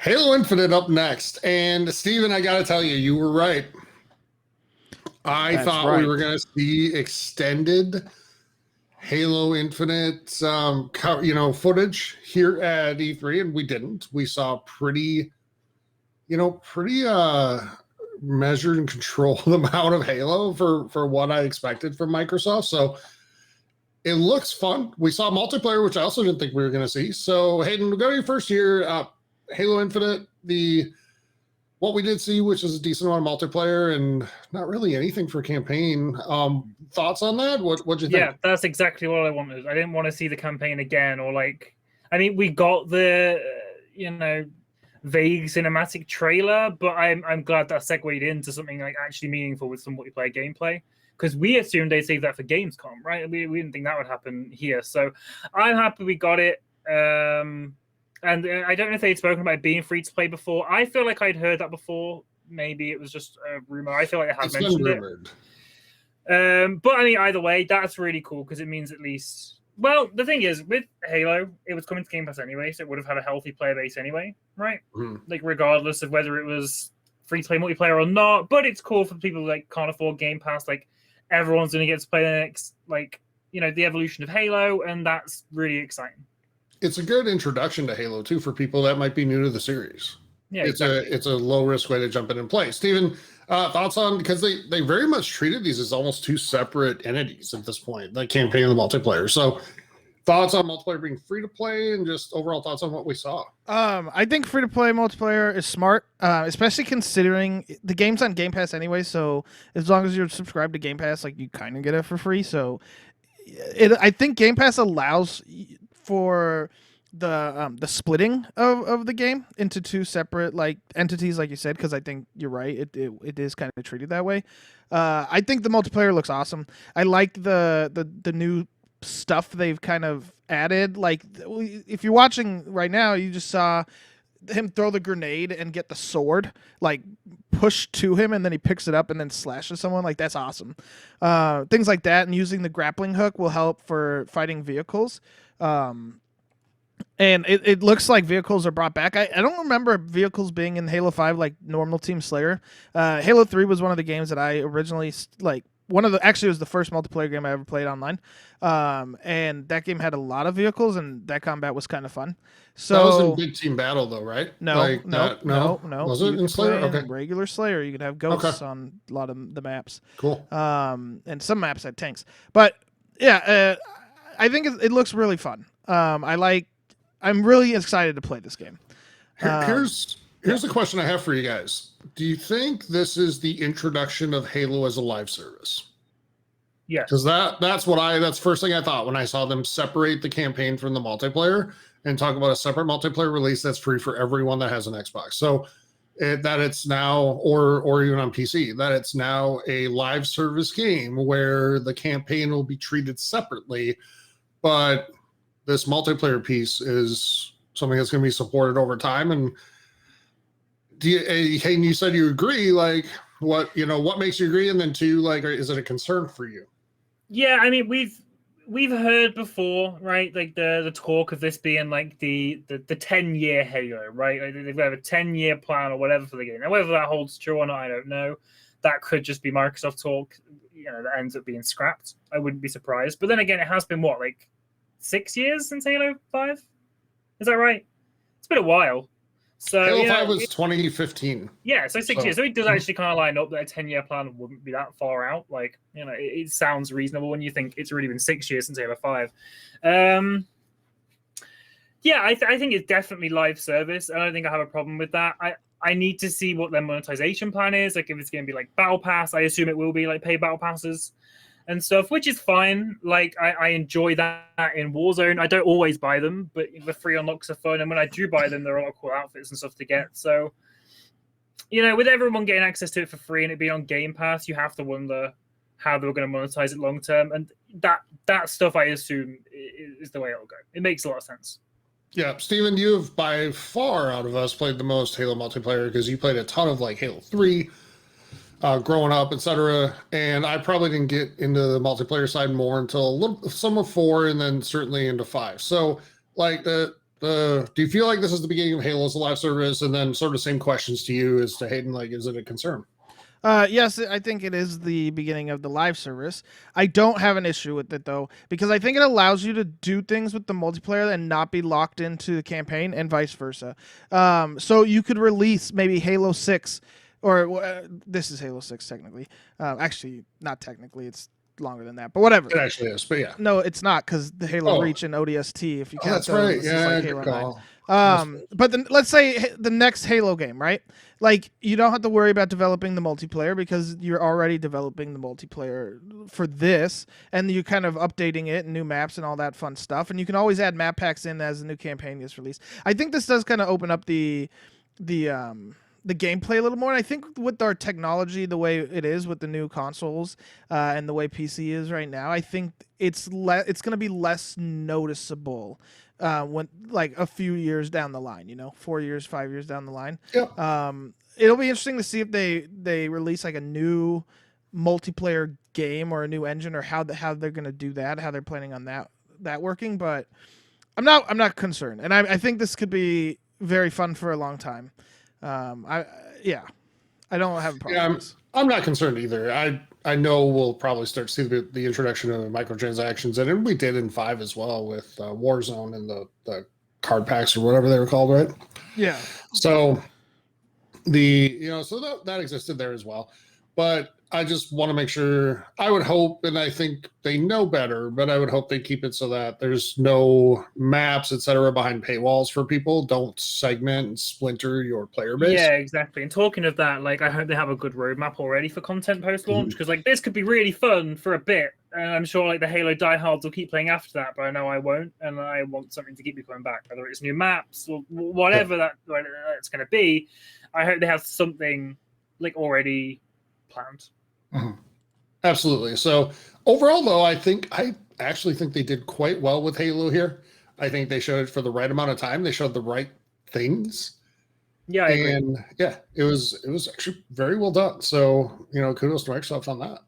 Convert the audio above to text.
Halo Infinite up next. And Steven, I got to tell you, you were right. I That's thought we right. were going to see extended Halo Infinite, footage here at E3, and we didn't. We saw pretty measured and controlled amount of Halo for what I expected from Microsoft. So it looks fun. We saw multiplayer, which I also didn't think we were going to see. So Hayden, we'll go to you first here. Halo Infinite, what we did see, which is a decent amount of multiplayer and not really anything for campaign. Thoughts on that? What'd you think? Yeah, that's exactly what I wanted. I didn't want to see the campaign again, or I mean, we got the vague cinematic trailer, but I'm glad that segued into something like actually meaningful with some multiplayer gameplay. Because we assumed they'd save that for Gamescom, right? We didn't think that would happen here. So I'm happy we got it. And I don't know if they'd spoken about being free to play before. I feel like I'd heard that before. Maybe it was just a rumor. I feel like I have mentioned it. But I mean, either way, that's really cool because it means at least. Well, the thing is, with Halo, it was coming to Game Pass anyway, so it would have had a healthy player base anyway, right? Like, regardless of whether it was free to play multiplayer or not. But it's cool for people who can't afford Game Pass. Like, everyone's going to get to play the next, the evolution of Halo, and that's really exciting. It's a good introduction to Halo too for people that might be new to the series. Yeah, it's a low risk way to jump in and play. Steven, thoughts on, because they very much treated these as almost two separate entities at this point, the campaign and the multiplayer. So thoughts on multiplayer being free to play and just overall thoughts on what we saw. I think free to play multiplayer is smart, especially considering the game's on Game Pass anyway. So as long as you're subscribed to Game Pass, you kind of get it for free. So I think Game Pass allows for the splitting of the game into two separate entities, like you said, because I think you're right. It is kind of treated that way. I think the multiplayer looks awesome. I like the new stuff they've kind of added. If you're watching right now, you just saw him throw the grenade and get the sword pushed to him, and then he picks it up and then slashes someone. That's awesome. Things like that, and using the grappling hook will help for fighting vehicles. And it looks like vehicles are brought back. I don't remember vehicles being in Halo 5 like normal Team Slayer. Halo 3 was one of the games that I originally actually it was the first multiplayer game I ever played online. And that game had a lot of vehicles, and that combat was kind of fun. So that was in Big Team Battle though, right? No. Was it in Slayer? Okay. Regular Slayer, you could have ghosts on a lot of the maps. Cool. And some maps had tanks. But yeah, I think it looks really fun. I'm really excited to play this game. Here's the question I have for you guys. Do you think this is the introduction of Halo as a live service? Yeah. Because that's the first thing I thought when I saw them separate the campaign from the multiplayer and talk about a separate multiplayer release that's free for everyone that has an Xbox. So that it's now, or even on PC, that it's now a live service game where the campaign will be treated separately, but this multiplayer piece is something that's going to be supported over time. And Hayden, you said you agree. What makes you agree? And then two, is it a concern for you? Yeah, I mean, we've heard before, right? The talk of this being the 10-year Halo, right? They've got a 10-year plan or whatever for the game. Now, whether that holds true or not, I don't know. That could just be Microsoft talk, that ends up being scrapped. I wouldn't be surprised. But then again, it has been 6 years since Halo 5? Is that right? It's been a while. So Halo 5 was 2015. Yeah, so 6 years. So it does actually kind of line up that a 10-year plan wouldn't be that far out. It sounds reasonable when you think it's already been 6 years since Halo 5. Yeah, I think it's definitely live service. I don't think I have a problem with that. I need to see what their monetization plan is. If it's going to be Battle Pass, I assume it will be paid Battle Passes and stuff, which is fine. I enjoy that in Warzone. I don't always buy them, but the free unlocks are fun. And when I do buy them, there are a lot of cool outfits and stuff to get. So, with everyone getting access to it for free and it being on Game Pass, you have to wonder how they're going to monetize it long term. And that stuff, I assume, is the way it'll go. It makes a lot of sense. Yeah, Steven, you have by far out of us played the most Halo multiplayer because you played a ton of Halo 3. Growing up, etc. And I probably didn't get into the multiplayer side more until some of 4 and then certainly into 5. So the do you feel like this is the beginning of Halo's live service? And then sort of same questions to you as to Hayden, like, is it a concern? Yes, I think it is the beginning of the live service. I don't have an issue with it though, because I think it allows you to do things with the multiplayer and not be locked into the campaign, and vice versa. So you could release maybe Halo 6, or this is Halo 6 technically. Actually, not technically, it's longer than that, but whatever. It actually is, but yeah. No, it's not, because the Halo Reach and ODST, if you count That's those, right. this is Yeah, like good Halo 9. call. But then let's say the next Halo game, right? Like, you don't have to worry about developing the multiplayer because you're already developing the multiplayer for this, and you're kind of updating it and new maps and all that fun stuff. And you can always add map packs in as the new campaign gets released. I think this does kind of open up the gameplay a little more. And I think with our technology, the way it is with the new consoles and the way PC is right now, I think it's going to be less noticeable when, like, a few years down the line, 4 years, 5 years down the line. Yeah. It'll be interesting to see if they release like a new multiplayer game or a new engine, or how they're going to do that, how they're planning on that working. But I'm not concerned, and I think this could be very fun for a long time. I don't have a problem. Yeah, with this. I'm not concerned either. I know we'll probably start to see the introduction of microtransactions, and we did in 5 as well with Warzone and the card packs or whatever they were called, right? Yeah. So so that existed there as well. But I just want to make sure, I would hope, and I think they know better, but I would hope they keep it so that there's no maps, etc., behind paywalls for people. Don't segment and splinter your player base. Yeah, exactly. And talking of that, like, I hope they have a good roadmap already for content post-launch, because like this could be really fun for a bit, and I'm sure like the Halo diehards will keep playing after that, but I know I won't, and I want something to keep me coming back, whether it's new maps or whatever that's going to be. I hope they have something like already planned. Mm-hmm. Absolutely. So overall, though, I actually think they did quite well with Halo here. I think they showed it for the right amount of time. They showed the right things. Yeah, I agree. And yeah, it was actually very well done. So, kudos to Microsoft on that.